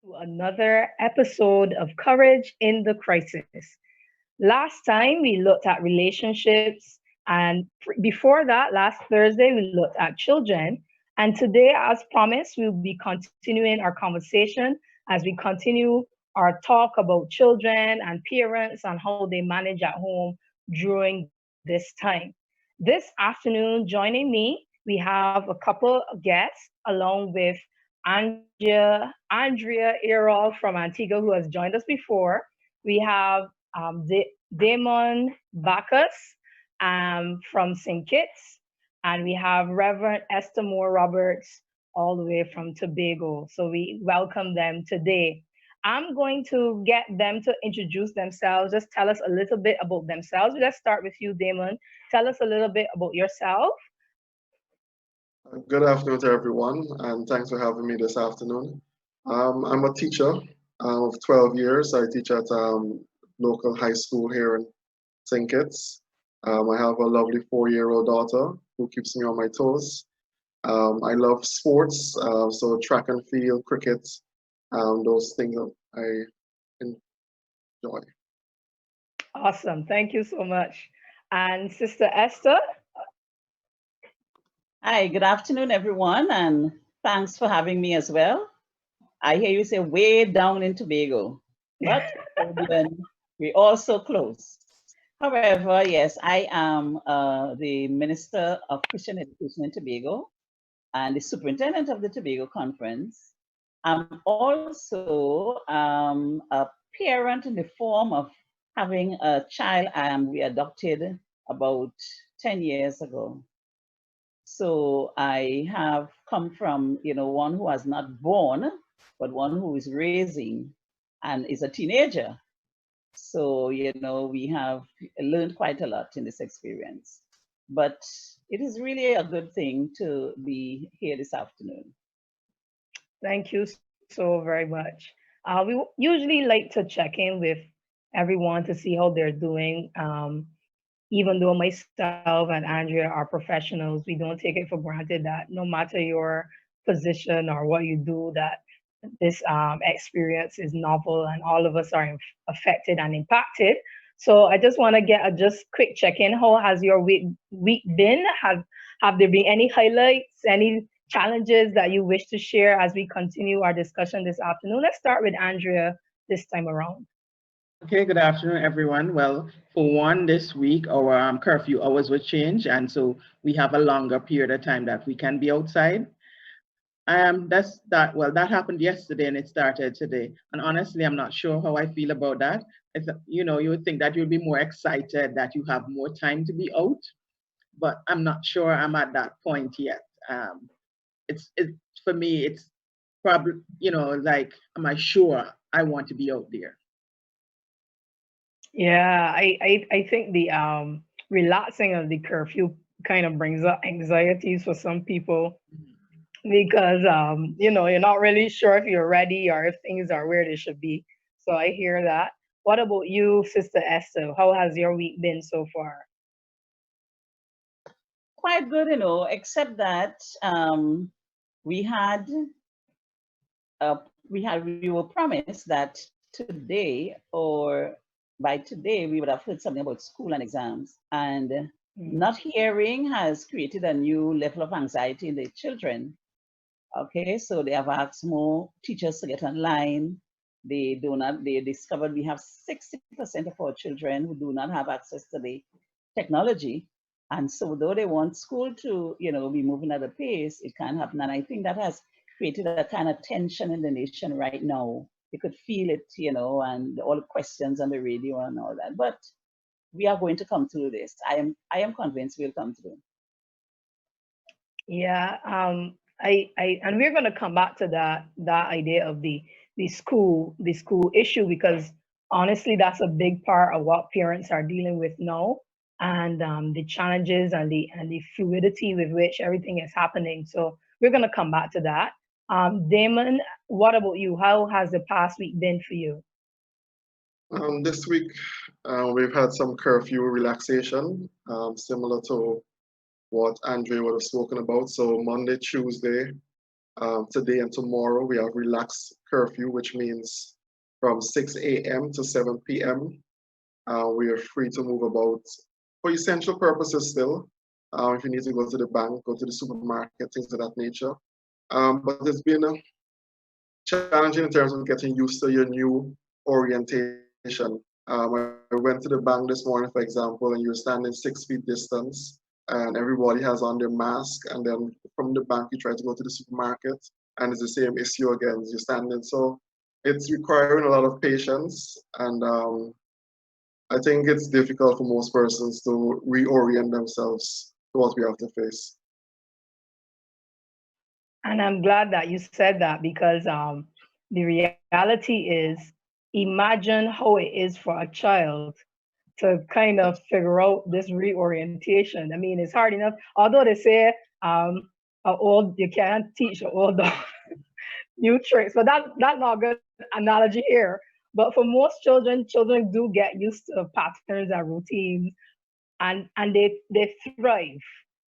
to another episode of Courage in the Crisis. Last time we looked at relationships, and before that, last Thursday, we looked at children. And today, as promised, we'll be continuing our conversation as we continue our talk about children and parents and how they manage at home during this time. This afternoon, joining me, we have a couple of guests along with Andrea Errol from Antigua, who has joined us before. We have Damon Bacchus from St. Kitts, and we have Reverend Esther Moore Roberts all the way from Tobago. So we welcome them today. I'm going to get them to introduce themselves, just tell us a little bit about themselves. Let's start with you, Damon. Tell us a little bit about yourself. Good afternoon to everyone, and thanks for having me this afternoon. I'm a teacher of 12 years. I teach at local high school here in St. Kitts. I have a lovely 4-year-old daughter who keeps me on my toes. I love sports, so track and field, cricket, those things that I enjoy. Awesome. Thank you so much. And Sister Esther? Hi, good afternoon, everyone, and thanks for having me as well. I hear you say way down in Tobago, but we're also close. However, yes, I am the Minister of Christian Education in Tobago and the Superintendent of the Tobago Conference. I'm also a parent in the form of having a child we adopted about 10 years ago. So I have come from, one who was not born, but one who is raising and is a teenager. So, we have learned quite a lot in this experience. But it is really a good thing to be here this afternoon. Thank you so very much. We usually like to check in with everyone to see how they're doing. Even though myself and Andrea are professionals, we don't take it for granted that no matter your position or what you do, that this experience is novel and all of us are affected and impacted. So I just want to get a just quick check-in. How has your week been? Have there been any highlights, any challenges that you wish to share as we continue our discussion this afternoon? Let's start with Andrea this time around. Okay, good afternoon, everyone. Well, for one, this week our curfew hours will change, and so we have a longer period of time that we can be outside. That happened yesterday and it started today. And honestly, I'm not sure how I feel about that. You would think that you'll be more excited that you have more time to be out, but I'm not sure I'm at that point yet. It's for me, it's probably, like, am I sure I want to be out there? Yeah, I think the relaxing of the curfew kind of brings up anxieties for some people because you're not really sure if you're ready or if things are where they should be. So I hear that. What about you, Sister Esther? How has your week been so far? Quite good, except that we had we were promised that today or by today we would have heard something about school and exams, and not hearing has created a new level of anxiety in the children. Okay, so they have asked more teachers to get online. They discovered we have 60% of our children who do not have access to the technology. And so though they want school to, be moving at a pace, it can't happen. And I think that has created a kind of tension in the nation right now. You could feel it, and all the questions on the radio and all that. But we are going to come through this. I am convinced we'll come through. Yeah, and we're going to come back to that idea of the school issue, because honestly, that's a big part of what parents are dealing with now, and the challenges and the fluidity with which everything is happening. So we're going to come back to that. Damon, what about you? How has the past week been for you? This week, we've had some curfew relaxation, similar to what Andre would have spoken about. So Monday, Tuesday, Today and tomorrow we have relaxed curfew, which means from 6 a.m. to 7 p.m. We are free to move about for essential purposes still. If you need to go to the bank, go to the supermarket, things of that nature. But it's been challenging in terms of getting used to your new orientation. I went to the bank this morning, for example, and you're standing 6 feet distance, and everybody has on their mask. And then from the bank, you try to go to the supermarket, and it's the same issue again. You're standing, so it's requiring a lot of patience, and I think it's difficult for most persons to reorient themselves to what we have to face. And I'm glad that you said that because the reality is, imagine how it is for a child to kind of figure out this reorientation. I mean, it's hard enough. Although they say you can't teach an old dog new tricks, but that's not a good analogy here. But for most children, children do get used to patterns and routines, and they thrive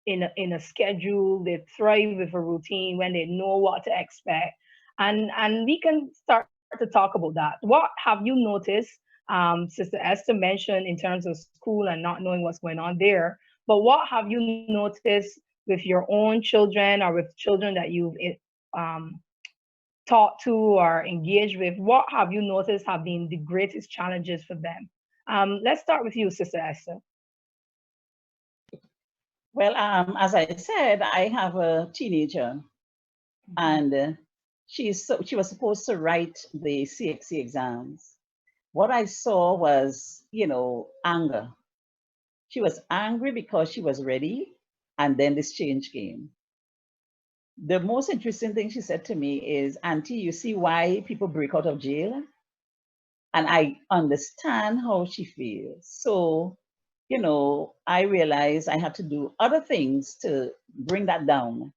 in a schedule. They thrive with a routine when they know what to expect, and we can start to talk about that. What have you noticed? Sister Esther mentioned in terms of school and not knowing what's going on there, but what have you noticed with your own children or with children that you've um, taught to or engaged with? What have you noticed have been the greatest challenges for them? Let's start with you, Sister Esther. Well, as I said, I have a teenager, and she was supposed to write the CXC exams. What I saw was, anger. She was angry because she was ready, and then this change came. The most interesting thing she said to me is, Auntie, you see why people break out of jail? And I understand how she feels. So, I realized I had to do other things to bring that down.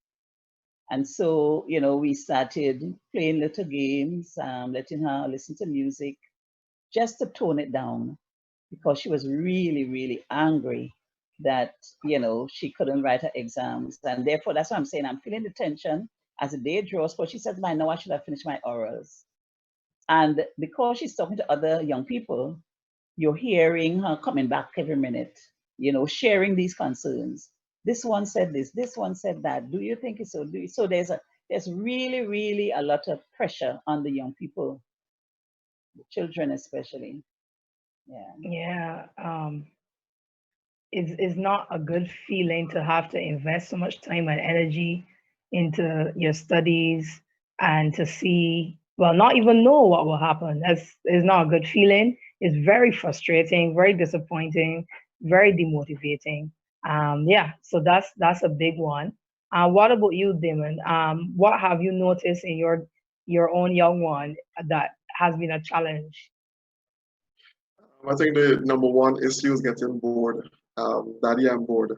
And so, we started playing little games, letting her listen to music, just to tone it down, because she was really, really angry that, she couldn't write her exams. And therefore, that's what I'm saying. I'm feeling the tension as the day draws, because she says, I know I should have finished my orals. And because she's talking to other young people, you're hearing her coming back every minute, sharing these concerns. This one said this one said that. Do you think it's so? So there's really, really a lot of pressure on the young people, the children especially. Yeah. Yeah. It's not a good feeling to have to invest so much time and energy into your studies and to see, well, not even know what will happen. That's is not a good feeling. It's very frustrating, very disappointing, very demotivating. Yeah, so that's a big one. What about you, Damon? What have you noticed in your own young one that has been a challenge? I think the number one issue is getting bored. Daddy, I'm bored.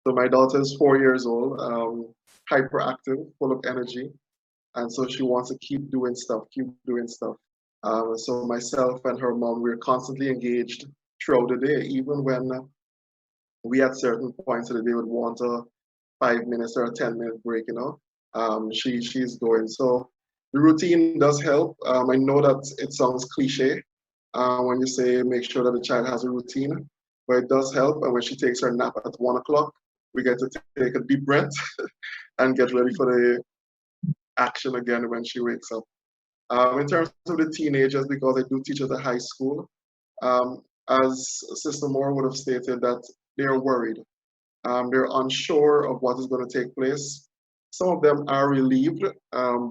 So my daughter is 4 years old, hyperactive, full of energy, and so she wants to keep doing stuff, keep doing stuff. So myself and her mom, we're constantly engaged throughout the day, even when we at certain points of the day would want a 5 minutes or a 10-minute break, she's going. So the routine does help. I know that it sounds cliche when you say make sure that the child has a routine, but it does help. And when she takes her nap at 1 o'clock, we get to take a deep breath and get ready for the action again when she wakes up. In terms of the teenagers, because I do teach at a high school, as Sister Moore would have stated, that they're worried. They're unsure of what is going to take place. Some of them are relieved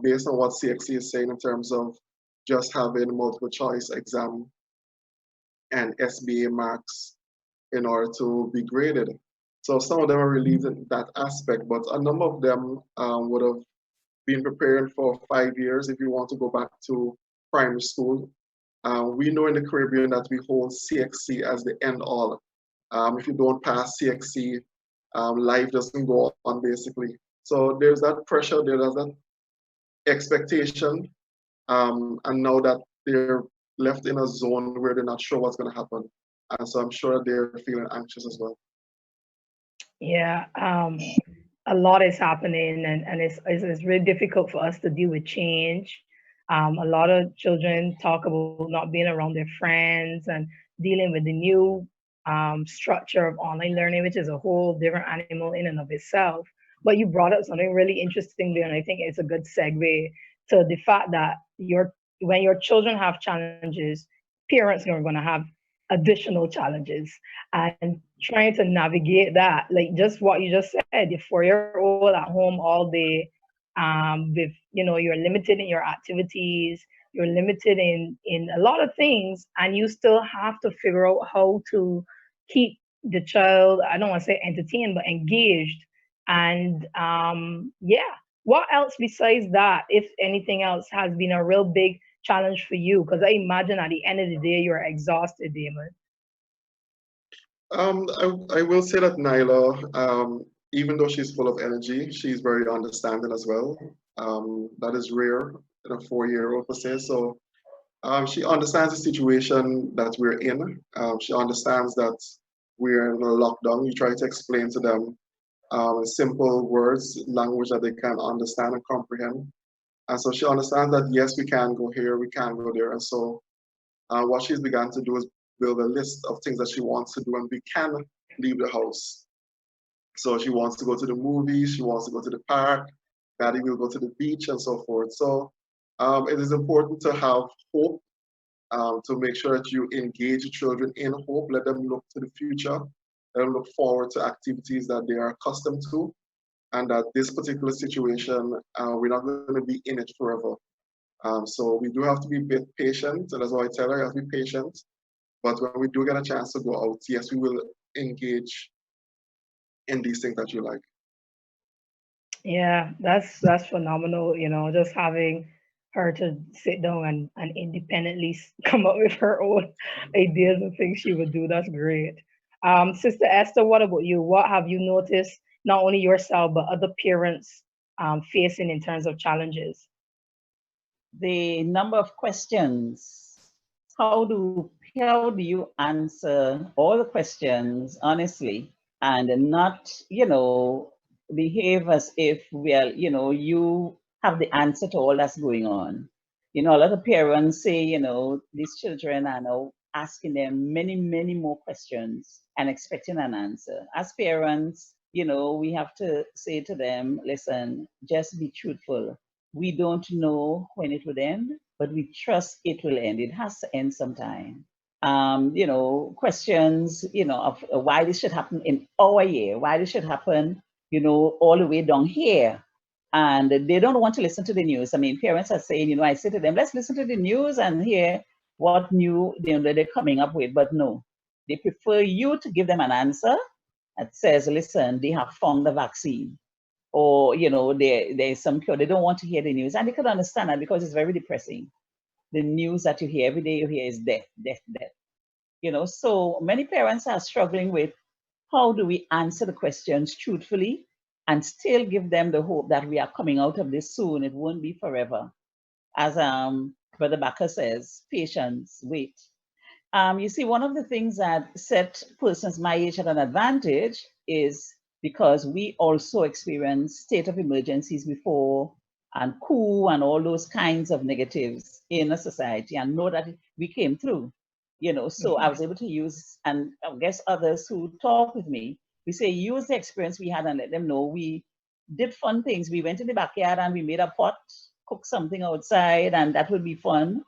based on what CXC is saying in terms of just having multiple choice exam and SBA marks in order to be graded. So some of them are relieved in that aspect, but a number of them would have been preparing for 5 years if you want to go back to primary school. We know in the Caribbean that we hold CXC as the end all. If you don't pass CXC, life doesn't go on basically. So there's that pressure, there's that expectation, and now that they're left in a zone where they're not sure what's going to happen. And so I'm sure they're feeling anxious as well. Yeah. a lot is happening, and it's really difficult for us to deal with change. A lot of children talk about not being around their friends and dealing with the new structure of online learning, which is a whole different animal in and of itself. But you brought up something really interesting there, and I think it's a good segue to the fact that when your children have challenges, parents are going to have additional challenges, and trying to navigate that, like just what you just said, your 4-year-old at home all day, with you're limited in your activities, you're limited in a lot of things, and you still have to figure out how to keep the child, I don't want to say entertained, but engaged. And yeah, what else besides that, if anything else, has been a real big challenge for you? Because I imagine at the end of the day you're exhausted, Damon. I will say that Nyla, even though she's full of energy, she's very understanding as well. That is rare in a 4-year-old per se. So she understands the situation that we're in. She understands that we're in a lockdown. You try to explain to them simple words, language that they can understand and comprehend. And so she understands that yes, we can go here, we can go there. And so what she's begun to do is build a list of things that she wants to do, and we can leave the house. So she wants to go to the movies, she wants to go to the park, Daddy will go to the beach, and so forth. So it is important to have hope, to make sure that you engage children in hope, let them look to the future, let them look forward to activities that they are accustomed to, and that this particular situation, we're not going to be in it forever. So we do have to be a bit patient, and that's why I tell her you have to be patient. But when we do get a chance to go out, yes, we will engage in these things that you like. Yeah, that's phenomenal. Just having her to sit down and independently come up with her own ideas and things she would do. That's great. Sister Esther, what about you? What have you noticed, not only yourself but other parents facing in terms of challenges? The number of questions. How do you answer all the questions honestly and not, behave as if, well, you have the answer to all that's going on. A lot of parents say, these children are now asking them many, many more questions and expecting an answer. As parents, we have to say to them, listen, just be truthful. We don't know when it will end, but we trust it will end. It has to end sometime. Questions, of why this should happen in our year, why this should happen, all the way down here. And they don't want to listen to the news. I mean, parents are saying, I say to them, let's listen to the news and hear what new they're coming up with. But no, they prefer you to give them an answer that says, listen, they have found the vaccine, or there's some cure. They don't want to hear the news, and they can understand that because it's very depressing. The news that you hear every day, you hear is death, death, death. So many parents are struggling with how do we answer the questions truthfully and still give them the hope that we are coming out of this soon. It won't be forever. As Brother Bakker says, patience, wait. You see, one of the things that set persons my age at an advantage is because we also experienced state of emergencies before, and coup and all those kinds of negatives in a society, and know that we came through. So I was able to use, and I guess others who talk with me, we say use the experience we had and let them know we did fun things. We went in the backyard and we made a pot, cooked something outside, and that would be fun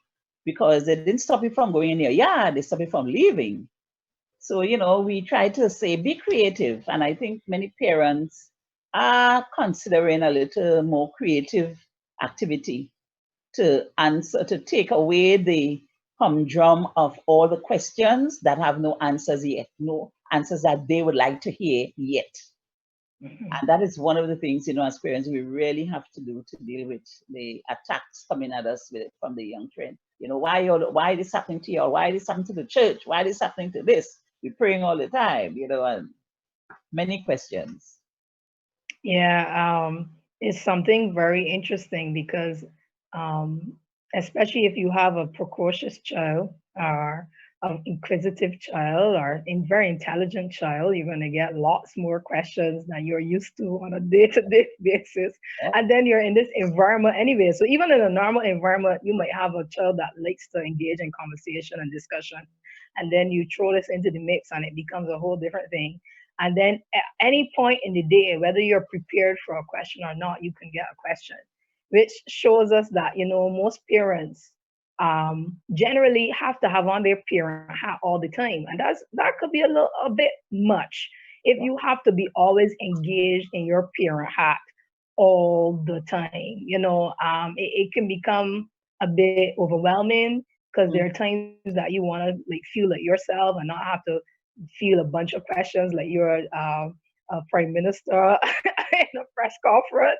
because they didn't stop you from going in your yard, they stopped you from leaving. So, we try to say, be creative. And I think many parents are considering a little more creative activity to answer, to take away the humdrum of all the questions that have no answers yet, no answers that they would like to hear yet. And that is one of the things, as parents, we really have to do to deal with the attacks coming at us from the young trend. Why this happening to you? Or why this happening to the church? Why this happening to this? We're praying all the time, and many questions. Yeah, it's something very interesting because, especially if you have a precocious child or an inquisitive child or a very intelligent child, you're going to get lots more questions than you're used to on a day-to-day basis. Yeah. And then you're in this environment anyway. So even in a normal environment, you might have a child that likes to engage in conversation and discussion. And then you throw this into the mix and it becomes a whole different thing. And then at any point in the day, whether you're prepared for a question or not, you can get a question, which shows us that, most parents generally have to have on their parent hat all the time, and that could be a bit much if you have to be always engaged in your parent hat all the time. It can become a bit overwhelming because there are times that you want to like feel like yourself and not have to feel a bunch of questions like you're a prime minister in a press conference.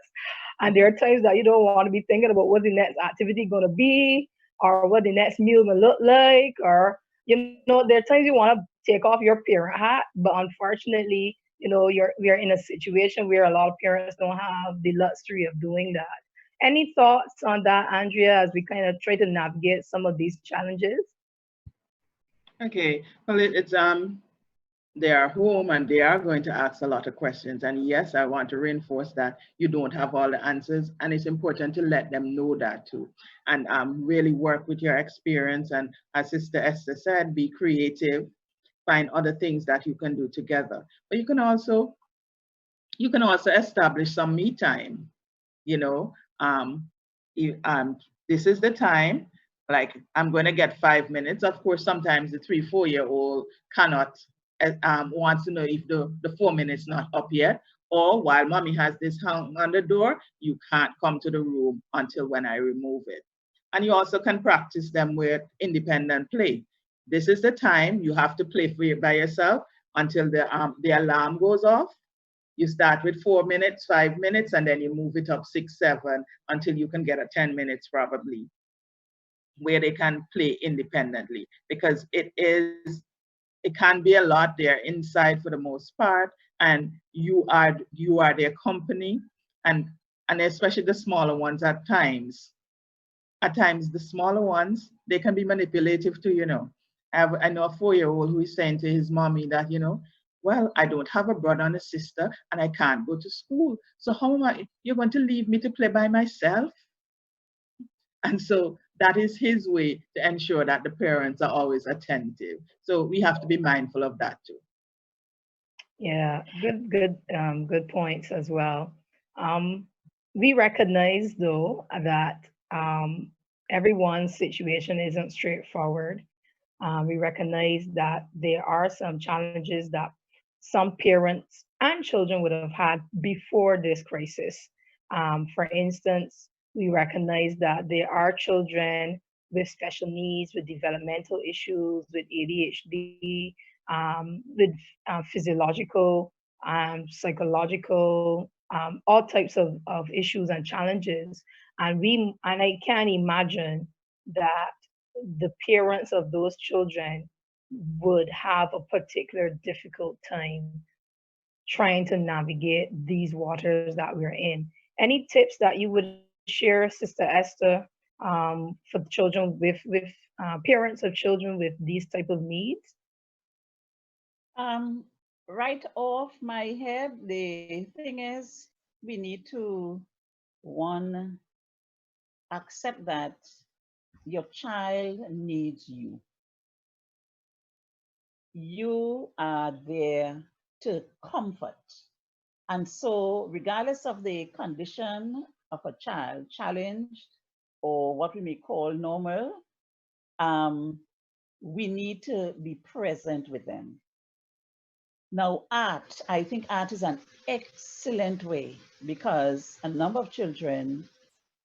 And there are times that you don't want to be thinking about what the next activity going to be or what the next meal will look like. Or, there are times you want to take off your parent hat, but unfortunately, we are in a situation where a lot of parents don't have the luxury of doing that. Any thoughts on that, Andrea, as we kind of try to navigate some of these challenges? Okay, well, it's they are home and they are going to ask a lot of questions. And yes, I want to reinforce that you don't have all the answers, and it's important to let them know that too. And really work with your experience. And as Sister Esther said, be creative, find other things that you can do together. But you can also establish some me time. You know, this is the time. Like, I'm going to get 5 minutes. Of course, sometimes the 3-4-year-old cannot wants to know if the 4 minutes not up yet, or while mommy has this hung on the door, you can't come to the room until when I remove it. And you also can practice them with independent play. This is the time you have to play by yourself until the alarm goes off. You start with 4 minutes, 5 minutes, and then you move it up 6, 7 until you can get a 10 minutes probably, where they can play independently, because it can be a lot. They're inside for the most part, and you are their company, and especially the smaller ones at times. At times, the smaller ones, they can be manipulative too. I know a 4-year-old who is saying to his mommy that, well, I don't have a brother and a sister, and I can't go to school. So how am you're going to leave me to play by myself? And so that is his way to ensure that the parents are always attentive. So we have to be mindful of that too. Yeah, good points as well. We recognize though that everyone's situation isn't straightforward. We recognize that there are some challenges that some parents and children would have had before this crisis. For instance, we recognize that there are children with special needs, with developmental issues, with ADHD, with physiological, psychological, all types of issues and challenges. And I can imagine that the parents of those children would have a particular difficult time trying to navigate these waters that we're in. Any tips that you would share, Sister Esther, for children with parents of children with these type of needs? Right off my head, the thing is, we need to, one, accept that your child needs you. You are there to comfort. And so, regardless of the condition of a child, challenged or what we may call normal, we need to be present with them. Now, art, I think art is an excellent way, because a number of children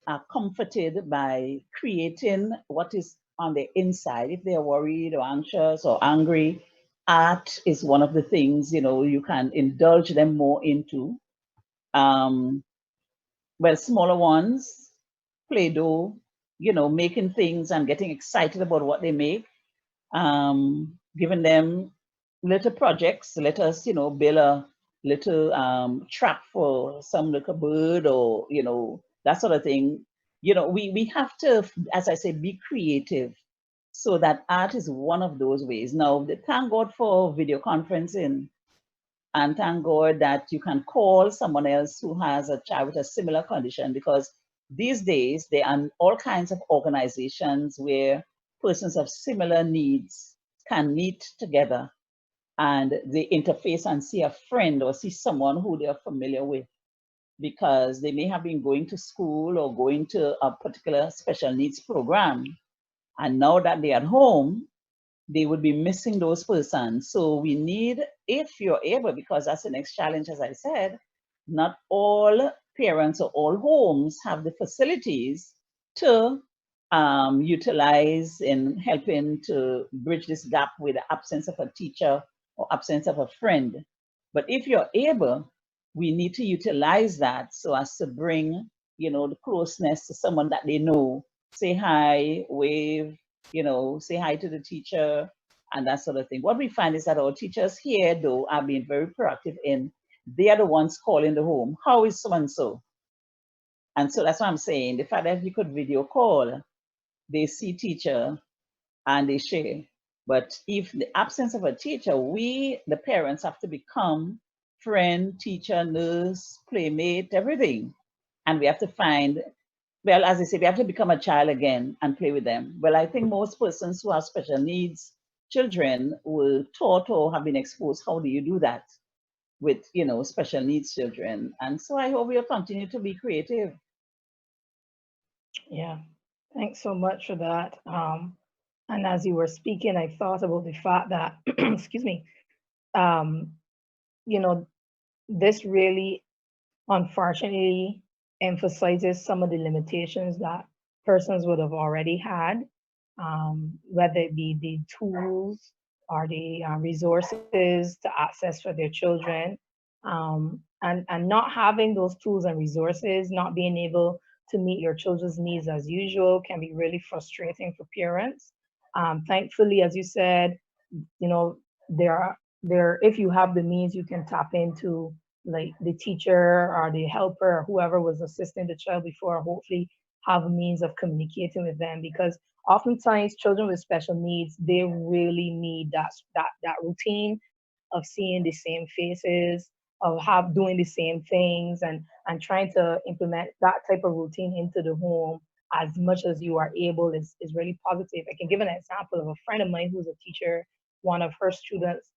are comforted by creating what is on the inside. If they're worried or anxious or angry, art is one of the things, you can indulge them more into. Well, smaller ones, Play-Doh, making things and getting excited about what they make. Giving them little projects. Let us, build a little trap for some little bird, or, that sort of thing. We have to, as I say, be creative So that art is one of those ways. Now, thank God for video conferencing, and thank God that you can call someone else who has a child with a similar condition, because these days there are all kinds of organizations where persons of similar needs can meet together and they interface and see a friend or see someone who they are familiar with, because they may have been going to school or going to a particular special needs program. And now that they're at home, they would be missing those persons. So we need, if you're able, because that's the next challenge, as I said, not all parents or all homes have the facilities to utilize in helping to bridge this gap with the absence of a teacher or absence of a friend. But if you're able, we need to utilize that so as to bring, the closeness to someone that they know. Say hi, wave, say hi to the teacher and that sort of thing. What we find is that our teachers here, though, are being very proactive in, they are the ones calling the home. How is so-and-so? And so that's what I'm saying. The fact that you could video call, they see teacher and they share. But if the absence of a teacher, we, the parents, have to become friend, teacher, nurse, playmate, everything. And we have to find, well, as I say, we have to become a child again and play with them. Well, I think most persons who have special needs children were taught or have been exposed. How do you do that with, special needs children? And so I hope we'll continue to be creative. Yeah, thanks so much for that. And as you were speaking, I thought about the fact that, excuse me, um, you know, this really unfortunately emphasizes some of the limitations that persons would have already had, whether it be the tools or the resources to access for their children. And not having those tools and resources, not being able to meet your children's needs as usual can be really frustrating for parents. Thankfully, as you said, you know, there if you have the means, you can tap into like the teacher or the helper or whoever was assisting the child before, hopefully have a means of communicating with them, because oftentimes children with special needs, they really need that routine of seeing the same faces, of have doing the same things, and trying to implement that type of routine into the home as much as you are able is really positive. I can give an example of a friend of mine who's a teacher. One of her students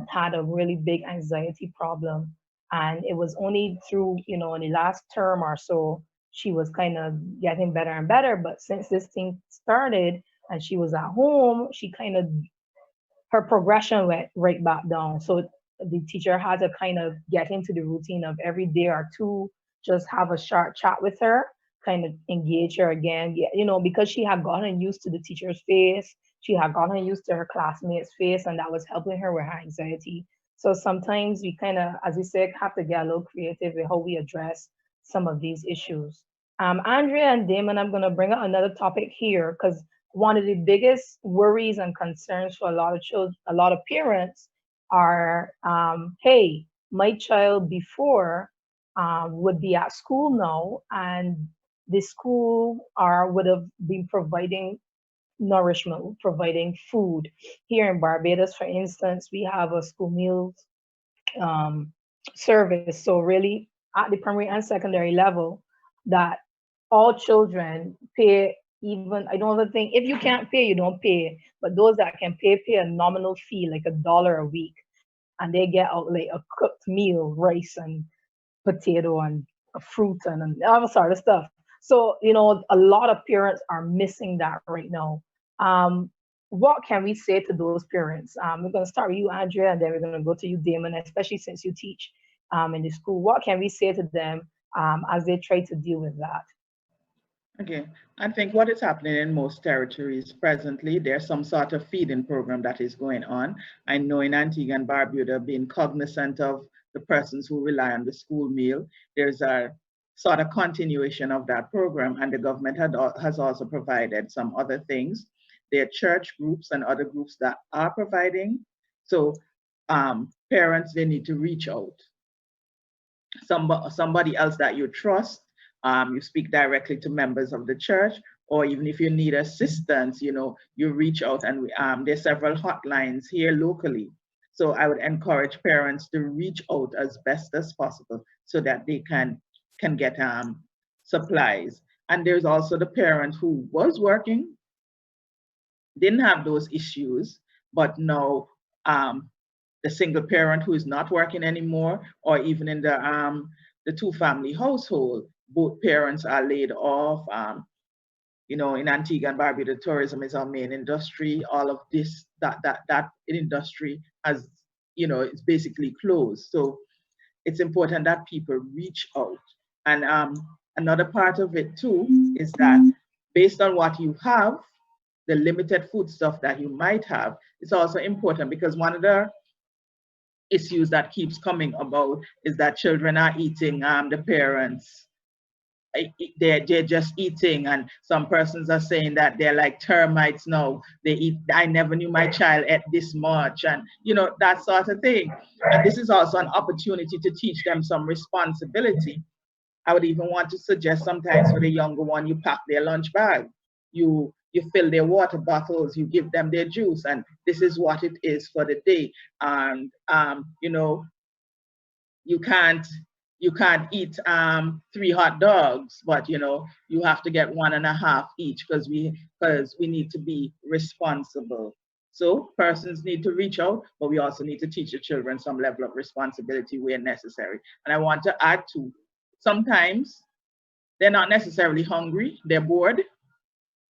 had a really big anxiety problem, and it was only through, in the last term or so, she was kind of getting better and better. But since this thing started and she was at home, she kind of, her progression went right back down. So the teacher had to kind of get into the routine of every day or two, just have a short chat with her, kind of engage her again. Yeah, because she had gotten used to the teacher's face, she had gotten used to her classmates' face, and that was helping her with her anxiety. So sometimes we kind of, as you said, have to get a little creative with how we address some of these issues. Andrea and Damon, I'm going to bring up another topic here, because one of the biggest worries and concerns for a lot of children, a lot of parents are, hey, my child before would be at school now, and the school would have been providing nourishment, providing food. Here in Barbados, for instance, we have a school meals um, service. So really, at the primary and secondary level, that all children pay. Even I don't ever think, if you can't pay, you don't pay. But those that can pay a nominal fee, like $1 a week, and they get out like a cooked meal, rice and potato and a fruit and all sort of stuff. So, a lot of parents are missing that right now. What can we say to those parents? We're going to start with you, Andrea, and then we're going to go to you, Damon, especially since you teach in the school. What can we say to them as they try to deal with that? Okay, I think what is happening in most territories presently, there's some sort of feeding program that is going on. I know in Antigua and Barbuda, being cognizant of the persons who rely on the school meal, there's a sort of continuation of that program, and the government has also provided some other things. There are church groups and other groups that are providing. So parents, they need to reach out. Somebody else that you trust. You speak directly to members of the church, or even if you need assistance, you reach out, and there's several hotlines here locally. So I would encourage parents to reach out as best as possible so that they can get supplies. And there's also the parent who was working, didn't have those issues, but now the single parent who is not working anymore, or even in the two-family household, both parents are laid off. In Antigua and Barbuda, tourism is our main industry. All of this, that industry has, it's basically closed. So it's important that people reach out. And another part of it too is that based on what you have, the limited food stuff that you might have, it's also important, because one of the issues that keeps coming about is that children are eating the parents. They're just eating, and some persons are saying that they're like termites now. They eat. I never knew my child ate this much, and that sort of thing. And this is also an opportunity to teach them some responsibility. I would even want to suggest sometimes for the younger one, you pack their lunch bag, you fill their water bottles, you give them their juice, and this is what it is for the day. And you can't eat 3 hot dogs, but you have to get 1.5 each, because we need to be responsible. So persons need to reach out, but we also need to teach the children some level of responsibility where necessary. And I want to add to, sometimes they're not necessarily hungry, they're bored.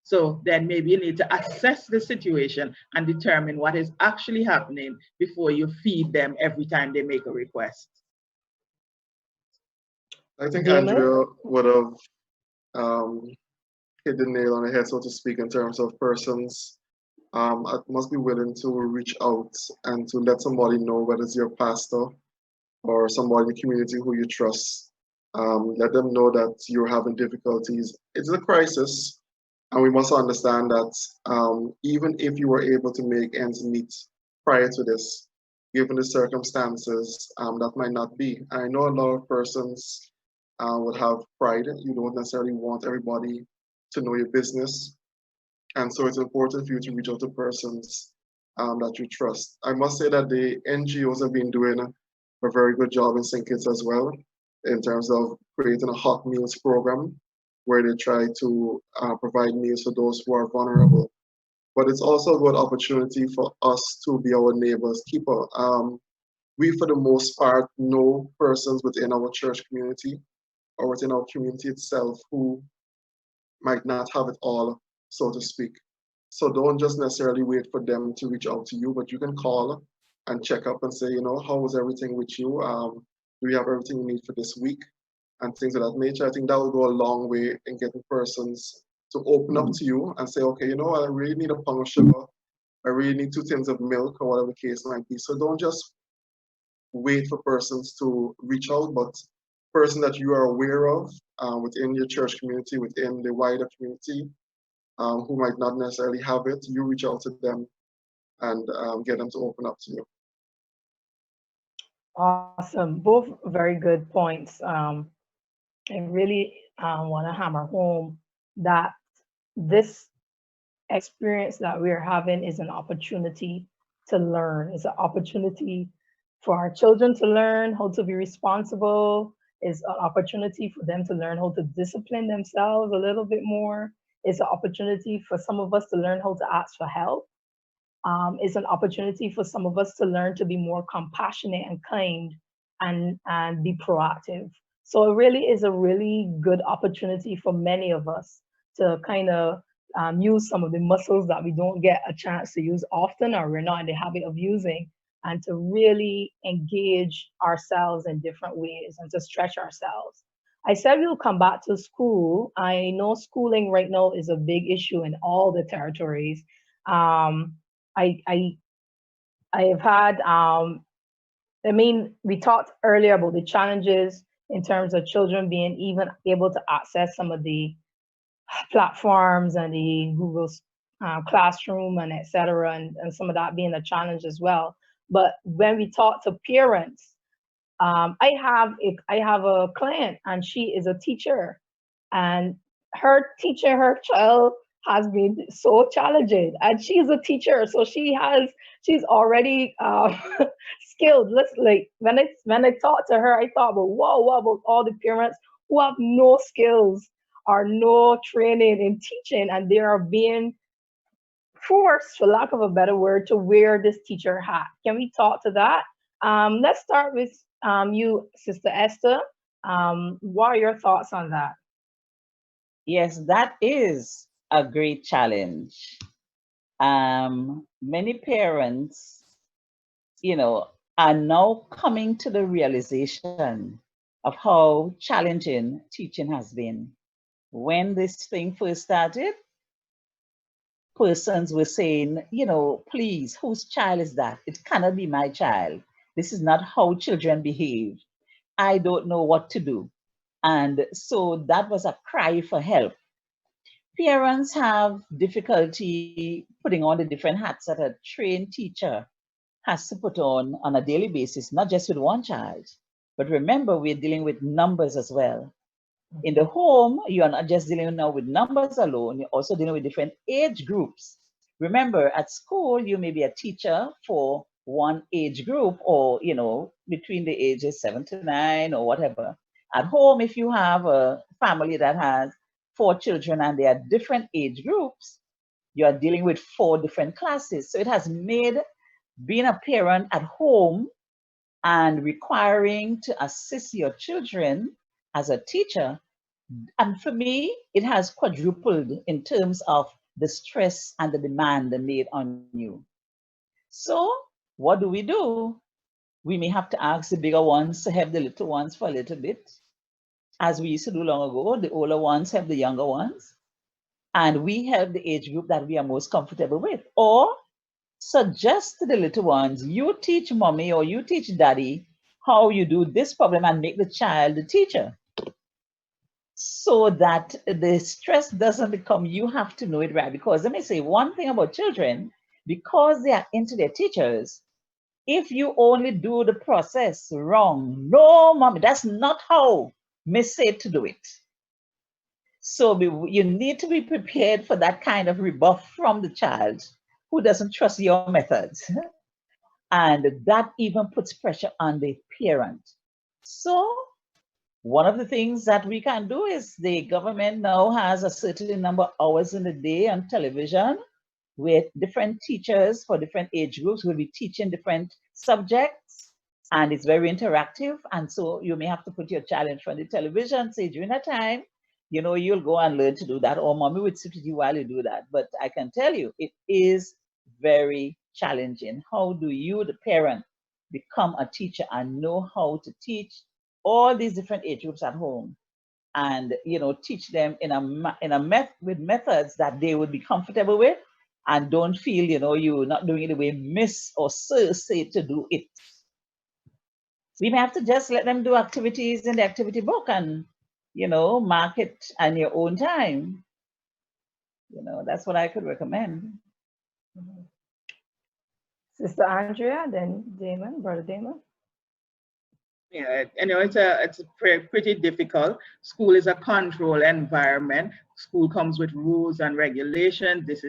So then maybe you need to assess the situation and determine what is actually happening before you feed them every time they make a request. I think Damon? Andrea would have hit the nail on the head, so to speak, in terms of persons must be willing to reach out and to let somebody know, whether it's your pastor or somebody in the community who you trust. Let them know that you're having difficulties. It's a crisis, and we must understand that even if you were able to make ends meet prior to this, given the circumstances, that might not be. I know a lot of persons would have pride. You don't necessarily want everybody to know your business. And so it's important for you to reach out to persons that you trust. I must say that the NGOs have been doing a very good job in St. Kitts as well, in terms of creating a hot meals program where they try to provide meals for those who are vulnerable. But it's also a good opportunity for us to be our neighbor's keeper. We, for the most part, know persons within our church community or within our community itself who might not have it all, so to speak. So don't just necessarily wait for them to reach out to you, but you can call and check up and say, how is everything with you? Do you have everything you need for this week? And things of that nature. I think that will go a long way in getting persons to open up to you and say, okay, I really need a pound of sugar. I really need 2 tins of milk, or whatever the case might be. So don't just wait for persons to reach out, but person that you are aware of within your church community, within the wider community, who might not necessarily have it, you reach out to them and get them to open up to you. Awesome. Both very good points. I really want to hammer home that this experience that we're having is an opportunity to learn. It's an opportunity for our children to learn how to be responsible. It's an opportunity for them to learn how to discipline themselves a little bit more. It's an opportunity for some of us to learn how to ask for help. It's an opportunity for some of us to learn to be more compassionate and kind and be proactive. So it really is a really good opportunity for many of us to kind of use some of the muscles that we don't get a chance to use often, or we're not in the habit of using, and to really engage ourselves in different ways and to stretch ourselves. I said we'll come back to school. I know schooling right now is a big issue in all the territories. I have had we talked earlier about the challenges in terms of children being even able to access some of the platforms and the Google Classroom and et cetera, and some of that being a challenge as well. But when we talk to parents, I have a client, and she is a teacher, and her teaching her child has been so challenging, and she's a teacher, so she's already skilled. Let's like when I talked to her, I thought about wow, what about all the parents who have no skills or no training in teaching, and they are being forced, for lack of a better word, to wear this teacher hat. Can we talk to that? Let's start with you, Sister Esther. What are your thoughts on that? Yes, that is a great challenge. Many parents, you know, are now coming to the realization of how challenging teaching has been. When this thing first started, persons were saying, please, whose child is that? It cannot be my child. This is not how children behave. I don't know what to do. And so that was a cry for help. Parents have difficulty putting on the different hats that a trained teacher has to put on a daily basis, not just with one child. But remember, we're dealing with numbers as well. In the home, you are not just dealing now with numbers alone, you're also dealing with different age groups. Remember, at school, you may be a teacher for one age group or, between the ages 7 to 9 or whatever. At home, if you have a family that has 4 children and they are different age groups, you are dealing with 4 different classes. So it has made being a parent at home and requiring to assist your children as a teacher, and for me, it has quadrupled in terms of the stress and the demand made on you. So, what do? We may have to ask the bigger ones to help the little ones for a little bit, as we used to do long ago. The older ones help the younger ones, and we help the age group that we are most comfortable with. Or suggest to the little ones, you teach mommy or you teach daddy how you do this problem and make the child the teacher, so that the stress doesn't become you have to know it right. Because let me say one thing about children, because they are into their teachers, if you only do the process wrong, no, mommy, that's not how Miss said to do it. So you need to be prepared for that kind of rebuff from the child who doesn't trust your methods. And that even puts pressure on the parent. So one of the things that we can do is the government now has a certain number of hours in the day on television with different teachers for different age groups will be teaching different subjects, and it's very interactive. And so you may have to put your child in front of the television, say during that time, you'll go and learn to do that, or mommy would sit with you while you do that. But I can tell you, it is very challenging. How do you, the parent, become a teacher and know how to teach all these different age groups at home, and teach them with methods that they would be comfortable with, and don't feel you're not doing it the way Miss or Sir say to do it. We may have to just let them do activities in the activity book and mark it on your own time. That's what I could recommend. Sister Andrea, then Damon, Brother Damon. Yeah, it's pretty difficult. School is a control environment. School comes with rules and regulations. These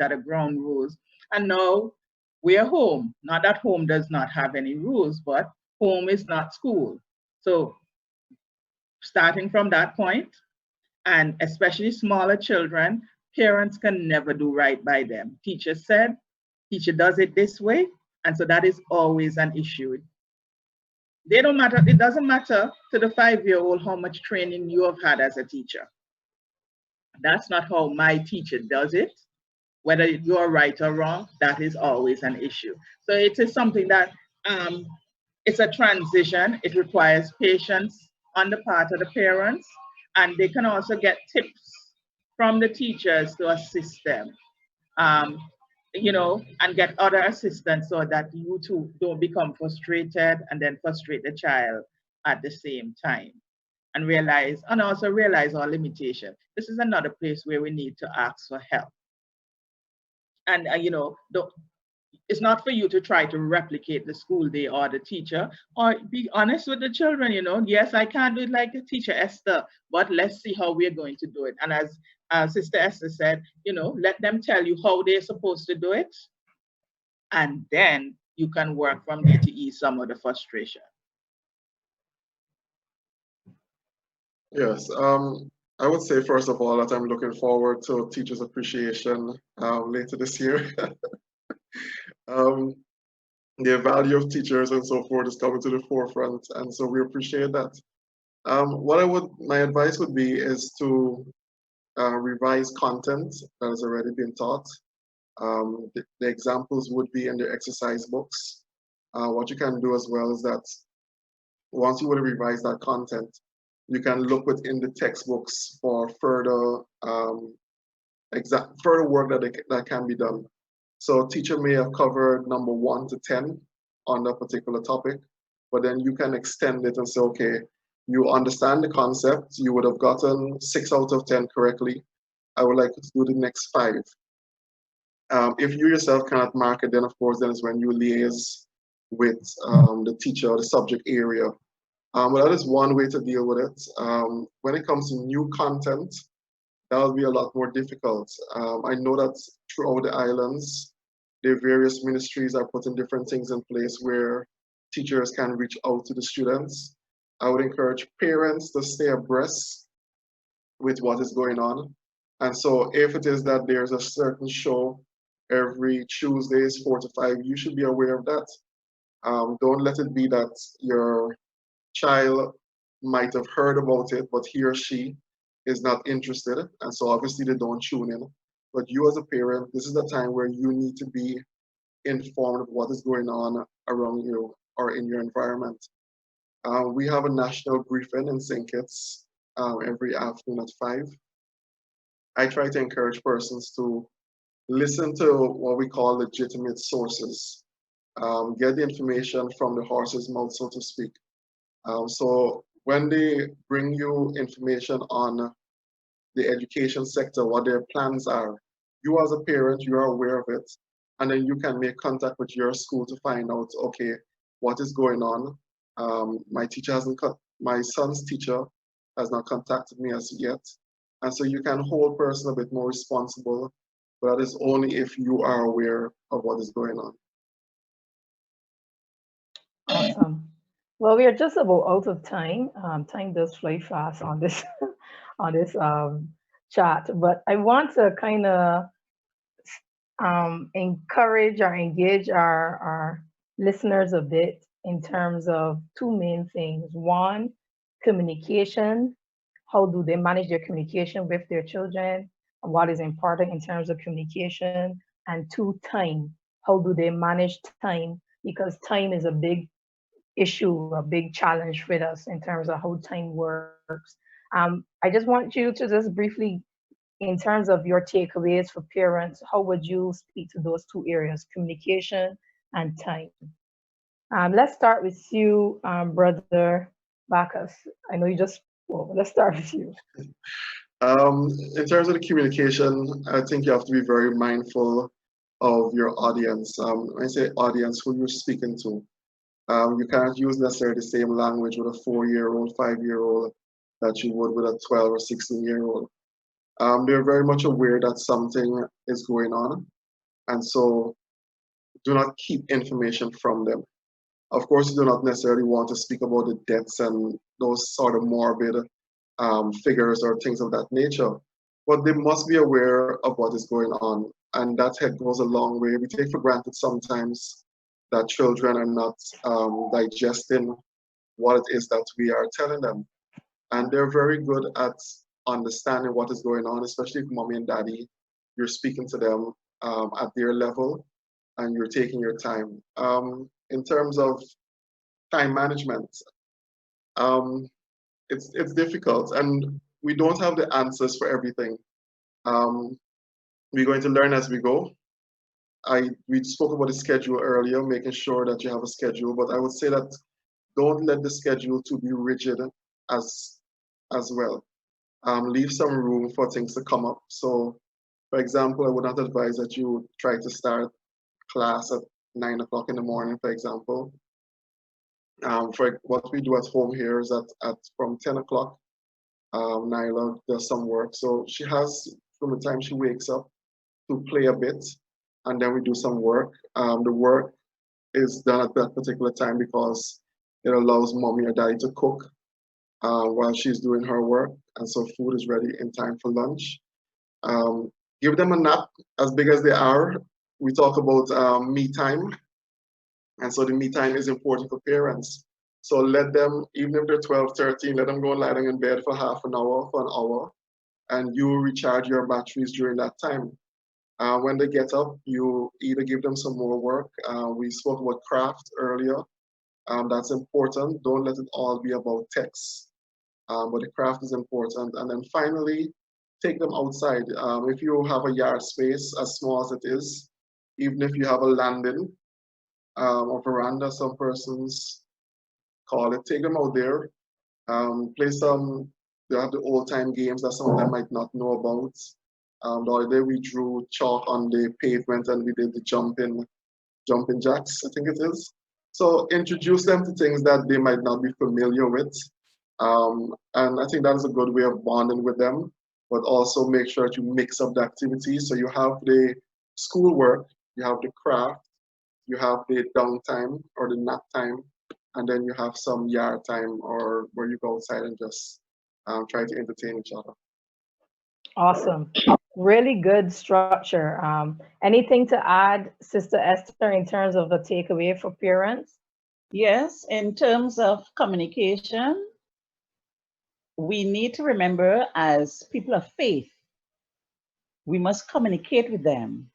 are the ground rules. And now we're home. Not that home does not have any rules, but home is not school. So starting from that point, and especially smaller children, parents can never do right by them. Teacher said, teacher does it this way. And so that is always an issue. They don't matter. It doesn't matter to the 5-year-old how much training you have had as a teacher. That's not how my teacher does it. Whether you're right or wrong, that is always an issue. So it is something that it's a transition. It requires patience on the part of the parents, and they can also get tips from the teachers to assist them. And get other assistance so that you too don't become frustrated and then frustrate the child at the same time. And also realize our limitation. This is another place where we need to ask for help. And it's not for you to try to replicate the school day or the teacher, or be honest with the children, yes, I can't do it like the teacher Esther, but let's see how we're going to do it. And as Sister Esther said, let them tell you how they're supposed to do it, and then you can work from there to ease some of the frustration. Yes, I would say first of all that I'm looking forward to Teachers Appreciation later this year. The value of teachers and so forth is coming to the forefront, and so we appreciate that. My advice would be is to revise content that has already been taught. The examples would be in the exercise books. What you can do as well is that once you want to revise that content, you can look within the textbooks for further further work that can be done. So teacher may have covered number 1 to 10 on that particular topic, but then you can extend it and say, okay, you understand the concept, you would have gotten 6 out of 10 correctly. I would like you to do the next 5. If you yourself cannot mark it, then of course, then is when you liaise with the teacher or the subject area. But that is one way to deal with it. When it comes to new content, that will be a lot more difficult. I know that throughout the islands, the various ministries are putting different things in place where teachers can reach out to the students. I would encourage parents to stay abreast with what is going on. And so if it is that there's a certain show every Tuesdays 4 to 5, you should be aware of that. Don't let it be that your child might have heard about it, but he or she is not interested, and so obviously they don't tune in. But you as a parent, this is the time where you need to be informed of what is going on around you or in your environment. We have a national briefing in St. Kitts every afternoon at 5. I try to encourage persons to listen to what we call legitimate sources. Get the information from the horse's mouth, so to speak. So when they bring you information on the education sector, what their plans are, you as a parent, you are aware of it, and then you can make contact with your school to find out, okay, what is going on. My son's teacher has not contacted me as yet, and so you can hold person a bit more responsible, but that is only if you are aware of what is going on. Awesome. Well, we are just about out of time. Time does fly fast on this on this chat, but I want to kind of encourage or engage our listeners a bit in terms of 2 main things. One, communication. How do they manage their communication with their children? What is important in terms of communication? And 2, time. How do they manage time? Because time is a big issue, a big challenge with us in terms of how time works. I just want you to just briefly, in terms of your takeaways for parents, how would you speak to those 2 areas, communication and time? Let's start with you, Brother Bacchus. I know you just, well, let's start with you. In terms of the communication, I think you have to be very mindful of your audience. When I say audience, who you're speaking to. You can't use necessarily the same language with a 4-year-old, 5-year-old that you would with a 12 or 16-year-old. They're very much aware that something is going on, and so do not keep information from them. Of course, you do not necessarily want to speak about the deaths and those sort of morbid figures or things of that nature, but they must be aware of what is going on, and that goes a long way. We take for granted sometimes that children are not digesting what it is that we are telling them. And they're very good at understanding what is going on, especially if mommy and daddy, you're speaking to them at their level and you're taking your time. In terms of time management, it's difficult and we don't have the answers for everything. We're going to learn as we go. We spoke about the schedule earlier, making sure that you have a schedule, but I would say that don't let the schedule to be rigid as well. Leave some room for things to come up. So, for example, I would not advise that you try to start class at 9 o'clock in the morning, for example. For what we do at home here is at from 10 o'clock, Nyla does some work. So she has, from the time she wakes up, to play a bit, and then we do some work. The work is done at that particular time because it allows mommy or daddy to cook while she's doing her work, and so food is ready in time for lunch. Um, Give them a nap as big as they are. We talk about me time, and so the me time is important for parents. So let them, even if they're 12, 13, let them go lie down in bed for half an hour, for an hour, and you recharge your batteries during that time. When they get up, you either give them some more work. We spoke about craft earlier. That's important. Don't let it all be about text, but the craft is important. And then finally, take them outside. If you have a yard space, as small as it is, even if you have a landing or veranda, some persons call it, take them out there, play some, they have the old time games that some of them might not know about. The other day we drew chalk on the pavement and we did the jumping jacks, I think it is. So introduce them to things that they might not be familiar with. And I think that is a good way of bonding with them, but also make sure that you mix up the activities. So you have the schoolwork, you have the craft, you have the downtime or the nap time, and then you have some yard time or where you go outside and just try to entertain each other. Awesome. Really good structure. Anything to add, Sister Esther, in terms of the takeaway for parents? Yes, in terms of communication, we need to remember as people of faith, we must communicate with them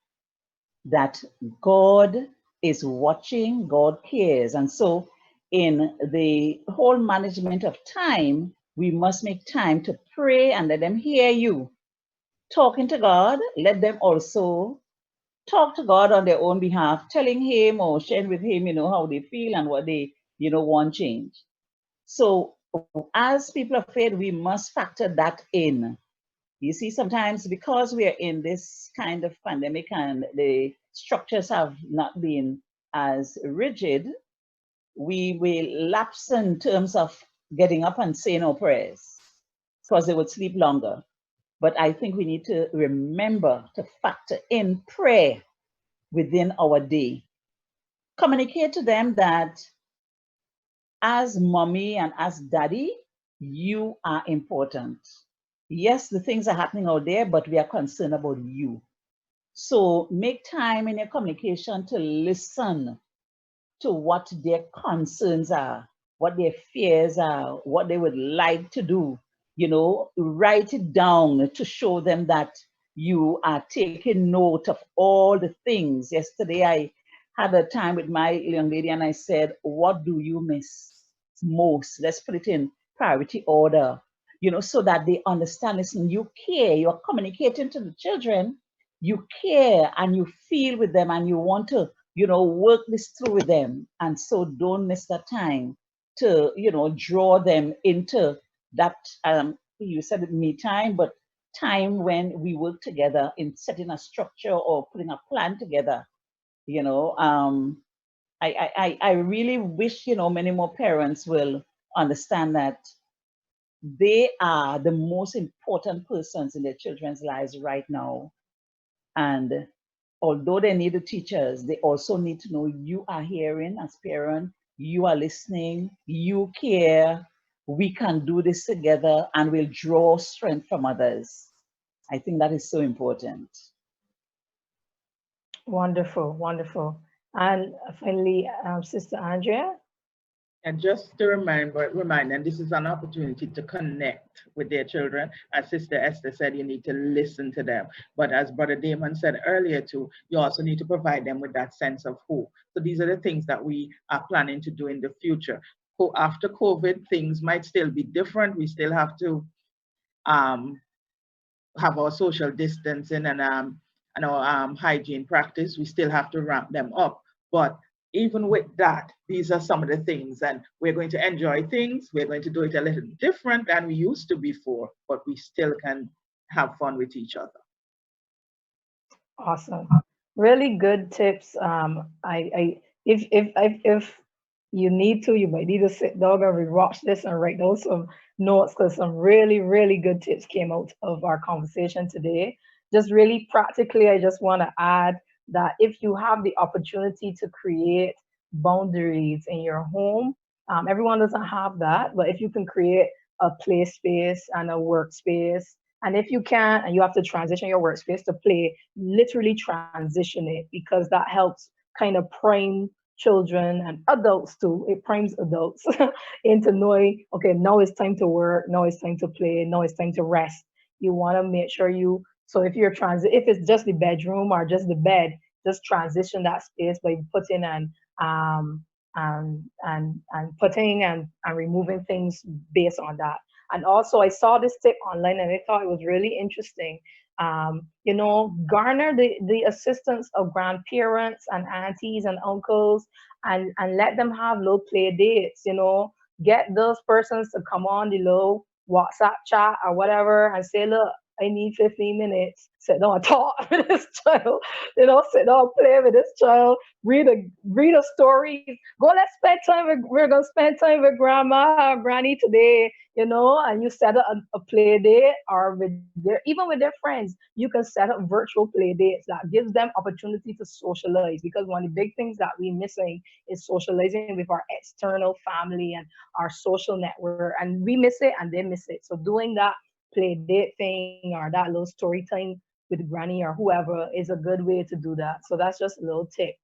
that God is watching, God cares. And so, in the whole management of time, we must make time to pray and let them hear you. Talking to God, let them also talk to God on their own behalf, telling Him or sharing with Him, how they feel and what they, want change. So, as people of faith, we must factor that in. You see, sometimes because we are in this kind of pandemic and the structures have not been as rigid, we will lapse in terms of getting up and saying our prayers because they would sleep longer. But I think we need to remember to factor in prayer within our day. Communicate to them that as mommy and as daddy, you are important. Yes, the things are happening out there, but we are concerned about you. So make time in your communication to listen to what their concerns are, what their fears are, what they would like to do. Write it down to show them that you are taking note of all the things. Yesterday, I had a time with my young lady and I said, what do you miss most? Let's put it in priority order, so that they understand, listen, you care, you're communicating to the children, you care and you feel with them and you want to, work this through with them. And so don't miss that time to, draw them into that, you said it me time, but time when we work together in setting a structure or putting a plan together, I really wish, many more parents will understand that they are the most important persons in their children's lives right now. And although they need the teachers, they also need to know you are hearing as parent, you are listening, you care, we can do this together and we'll draw strength from others. I think that is so important. Wonderful, wonderful. And finally, Sister Andrea? And just to remind them, this is an opportunity to connect with their children. As Sister Esther said, you need to listen to them. But as Brother Damon said earlier too, you also need to provide them with that sense of hope. So these are the things that we are planning to do in the future. After COVID, things might still be different. We still have to have our social distancing and our hygiene practice. We still have to ramp them up. But even with that, these are some of the things, and we're going to enjoy things. We're going to do it a little different than we used to before, but we still can have fun with each other. Awesome. really good tips. If you need to, you might need to sit down and rewatch this and write down some notes because some really, really good tips came out of our conversation today. Just really practically, I just want to add that if you have the opportunity to create boundaries in your home, everyone doesn't have that, but if you can create a play space and a workspace, and if you can, and you have to transition your workspace to play, literally transition it because that helps kind of prime children and adults too. It primes adults into knowing, okay, now it's time to work, now it's time to play, now it's time to rest. You want to make sure you, so if you're if it's just the bedroom or just the bed, just transition that space by putting um and putting and removing things based on that. And also, I saw this tip online and I thought it was really interesting. Garner the assistance of grandparents and aunties and uncles and let them have little play dates, get those persons to come on the little WhatsApp chat or whatever and say, look, I need 15 minutes. Sit down and talk with this child, sit down and play with this child, read a story. Go, let's spend time we're gonna spend time with grandma or granny today, and you set up a play date or even with their friends, you can set up virtual play dates that gives them opportunity to socialize because one of the big things that we're missing is socializing with our external family and our social network. And we miss it and they miss it. So doing that play date thing or that little story time with granny or whoever is a good way to do that. So that's just a little tip.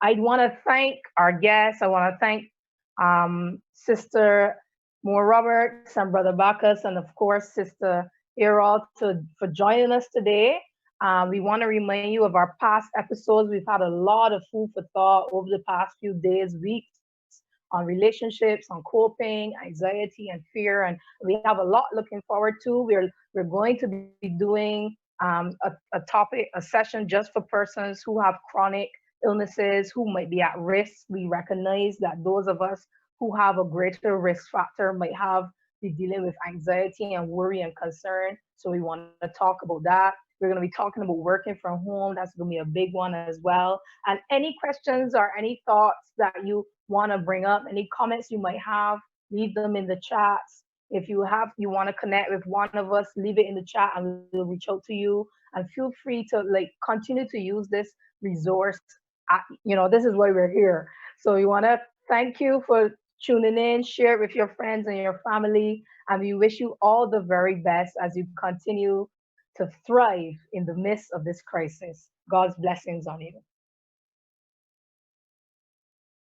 I want to thank our guests. I want to thank Sister Moore Roberts and Brother Bacchus, and of course, Sister Errol for joining us today. We want to remind you of our past episodes. We've had a lot of food for thought over the past few days, weeks on relationships, on coping, anxiety, and fear. And we have a lot looking forward to. We're going to be doing a session just for persons who have chronic illnesses, who might be at risk. We recognize that those of us who have a greater risk factor might be dealing with anxiety and worry and concern. So we want to talk about that. We're going to be talking about working from home. That's going to be a big one as well. And any questions or any thoughts that you want to bring up, any comments you might have, leave them in the chats. If you want to connect with one of us, leave it in the chat and we'll reach out to you. And feel free to continue to use this resource. This is why we're here. So we want to thank you for tuning in, share it with your friends and your family. And we wish you all the very best as you continue to thrive in the midst of this crisis. God's blessings on you.